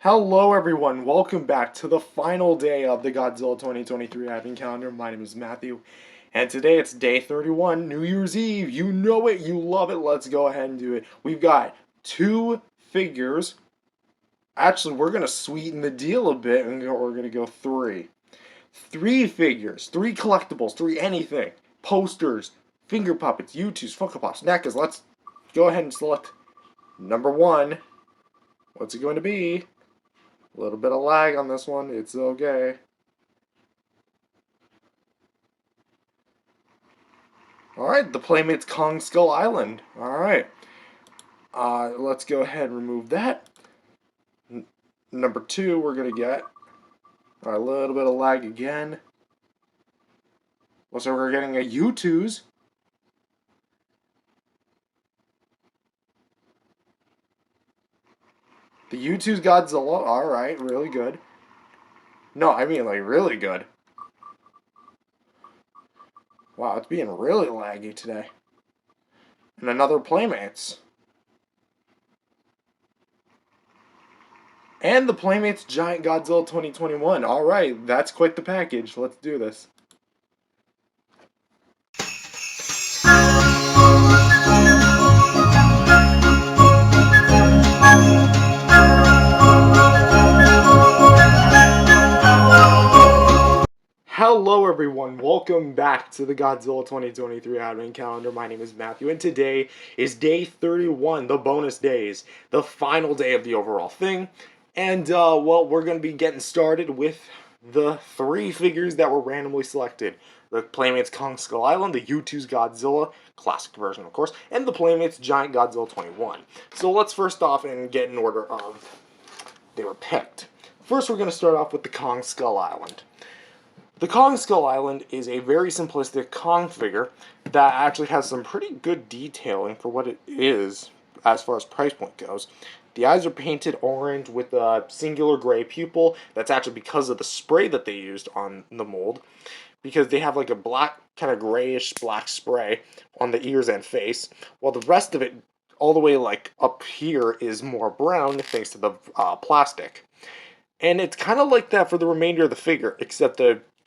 Hello everyone, welcome back to the final day of the Godzilla 2023 Advent Calendar. My name is Matthew, and today it's day 31, New Year's Eve. You know it, you love it, let's go ahead and do it. We've got two figures. Actually, we're going to sweeten the deal a bit, and we're going to go three. Three figures, three collectibles, three anything. Posters, finger puppets, Youtooz, Funko Pops, NECAs. Let's go ahead and select number one. What's it going to be? A little bit of lag on this one, it's okay. Alright, the Playmates Kong Skull Island. Alright. Let's go ahead and remove that. Number two, we're going to get a little bit of lag again. So we're getting a Youtooz. The Youtooz Godzilla. Alright, really good. No, I mean like really good. Wow, it's being really laggy today. And another Playmates. And the Playmates Giant Godzilla 2021. Alright, that's quite the package. Let's do this. Hello everyone, welcome back to the Godzilla 2023 Advent Calendar. My name is Matthew, and today is day 31, the bonus days, the final day of the overall thing. And, well, we're going to be getting started with the three figures that were randomly selected. The Playmates Kong Skull Island, the Youtooz Godzilla, classic version of course, and the Playmates Giant Godzilla 21. So let's first off and get in order of they were picked. First we're going to start off with the Kong Skull Island. The Kong Skull Island is a very simplistic Kong figure that actually has some pretty good detailing for what it is as far as price point goes. The eyes are painted orange with a singular gray pupil. That's actually because of the spray that they used on the mold, because they have like a black, kind of grayish black spray on the ears and face, while the rest of it, all the way like up here, is more brown thanks to the plastic. And it's kind of like that for the remainder of the figure, except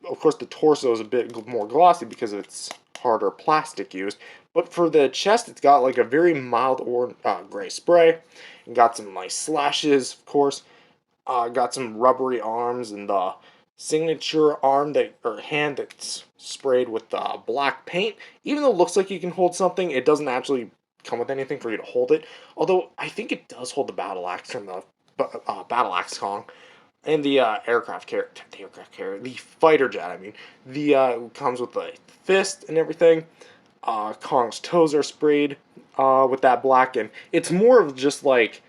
of course, the torso is a bit more glossy because it's harder plastic used. But for the chest, it's got like a very mild gray spray. And got some nice slashes, of course. Got some rubbery arms and the signature arm or hand that's sprayed with black paint. Even though it looks like you can hold something, it doesn't actually come with anything for you to hold it. Although I think it does hold the battle axe from the battle axe Kong. And the the fighter jet, I mean. Comes with the fist and everything. Kong's toes are sprayed with that black, and it's more of just like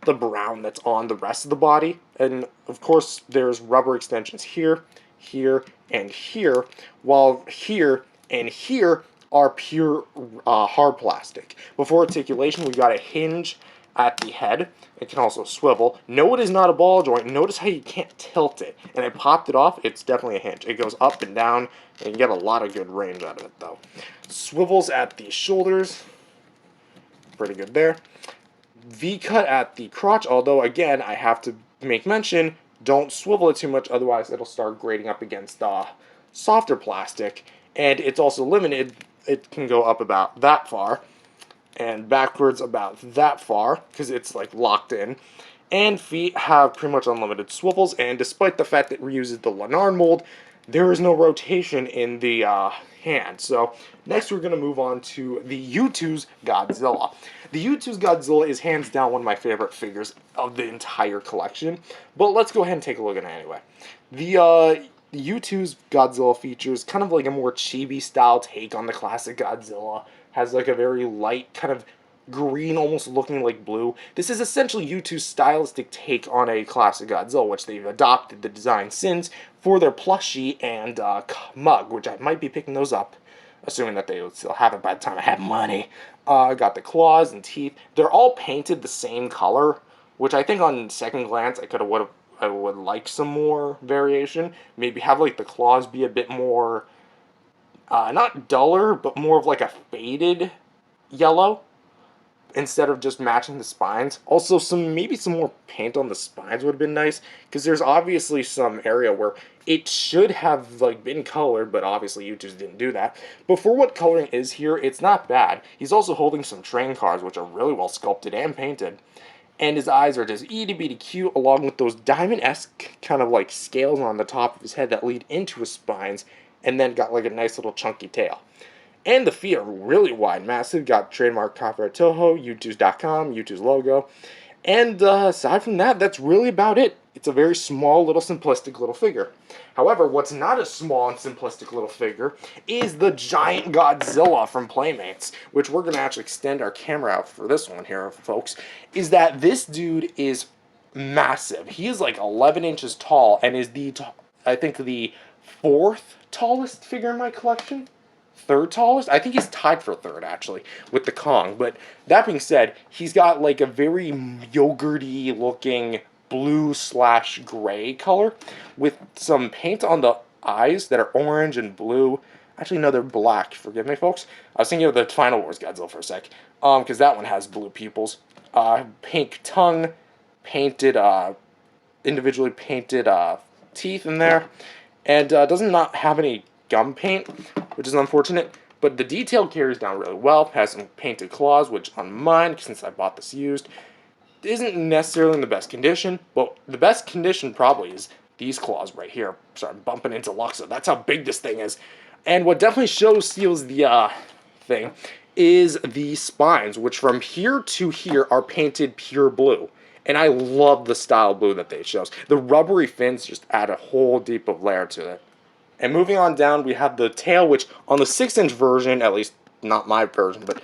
the brown that's on the rest of the body. And of course, there's rubber extensions here, here, and here, while here and here are pure hard plastic. Before articulation, we've got a hinge at the head. It can also swivel. No, it is not a ball joint. Notice how you can't tilt it. And I popped it off. It's definitely a hinge. It goes up and down, and you get a lot of good range out of it, though. Swivels at the shoulders. Pretty good there. V-cut at the crotch, although, again, I have to make mention, don't swivel it too much, otherwise it'll start grating up against softer plastic. And it's also limited. It can go up about that far and backwards about that far, because it's like locked in. And feet have pretty much unlimited swivels, and despite the fact that it reuses the Lanard mold, there is no rotation in the hand. So next we're going to move on to the Youtooz Godzilla. The Youtooz Godzilla is hands down one of my favorite figures of the entire collection, but let's go ahead and take a look at it anyway. The Youtooz Godzilla features kind of like a more chibi style take on the classic Godzilla. Has like a very light kind of green, almost looking like blue. This is essentially Yootooz's stylistic take on a classic Godzilla, which they've adopted the design since for their plushie and mug, which I might be picking those up, assuming that they would still have it by the time I have money. Got the claws and teeth. They're all painted the same color, which I think on second glance I would like some more variation. Maybe have like the claws be a bit more not duller, but more of like a faded yellow. instead of just matching the spines. Also, maybe some more paint on the spines would have been nice, because there's obviously some area where it should have like been colored, but obviously Youtooz didn't do that. But for what coloring is here, it's not bad. He's also holding some train cars, which are really well sculpted and painted. And his eyes are just itty bitty cute, along with those diamond-esque kind of like scales on the top of his head that lead into his spines, and then got like a nice little chunky tail. And the feet are really wide, massive. Got trademark copyright Toho, Youtooz.com, Youtooz logo. And aside from that, that's really about it. It's a very small, little, simplistic little figure. However, what's not a small and simplistic little figure is the giant Godzilla from Playmates, which we're going to actually extend our camera out for this one here, folks, is that this dude is massive. He is like 11 inches tall and is I think, the fourth tallest figure in my collection. Third tallest? I think he's tied for third, actually, with the Kong. But that being said, he's got like a very yogurty looking blue/gray color with some paint on the eyes that are orange and blue. Actually, no, they're black. Forgive me, folks. I was thinking of the Final Wars Godzilla for a sec, because that one has blue pupils. Pink tongue, painted, individually painted teeth in there, and does not have any gum paint, which is unfortunate, but the detail carries down really well. Has some painted claws, which on mine, since I bought this used, isn't necessarily in the best condition, but the best condition probably is these claws right here. Sorry, I'm bumping into Luxa. That's how big this thing is. And what definitely seals the thing is the spines, which from here to here are painted pure blue. And I love the style blue that they shows. The rubbery fins just add a whole deep of layer to it. And moving on down, we have the tail, which on the 6-inch version, at least not my version, but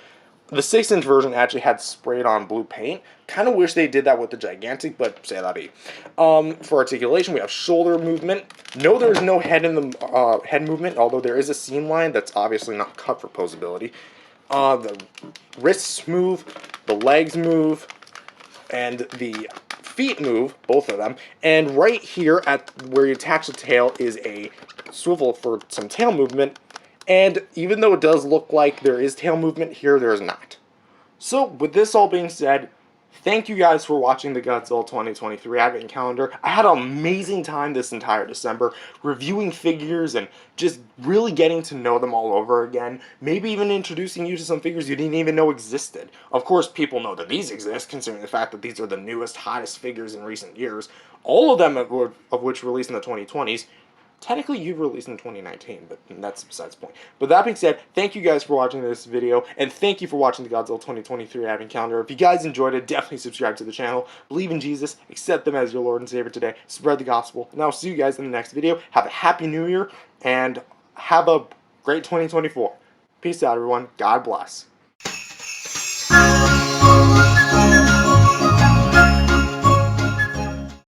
the 6-inch version actually had sprayed on blue paint. Kind of wish they did that with the gigantic, but say that be. For articulation, we have shoulder movement. No, there's no head in the head movement, although there is a seam line that's obviously not cut for posability. The wrists move, the legs move, and the feet move, both of them. And right here at where you attach the tail is a swivel for some tail movement. And even though it does look like there is tail movement here, there is not. So with this all being said, thank you guys for watching the Godzilla 2023 Advent Calendar. I had an amazing time this entire December reviewing figures and just really getting to know them all over again. Maybe even introducing you to some figures you didn't even know existed. Of course, people know that these exist, considering the fact that these are the newest, hottest figures in recent years. All of them of which released in the 2020s. Technically, you released in 2019, but that's besides the point. But that being said, thank you guys for watching this video, and thank you for watching the Godzilla 2023 Advent Calendar. If you guys enjoyed it, definitely subscribe to the channel. Believe in Jesus, accept them as your Lord and Savior today, spread the gospel, and I'll see you guys in the next video. Have a happy new year, and have a great 2024. Peace out, everyone. God bless.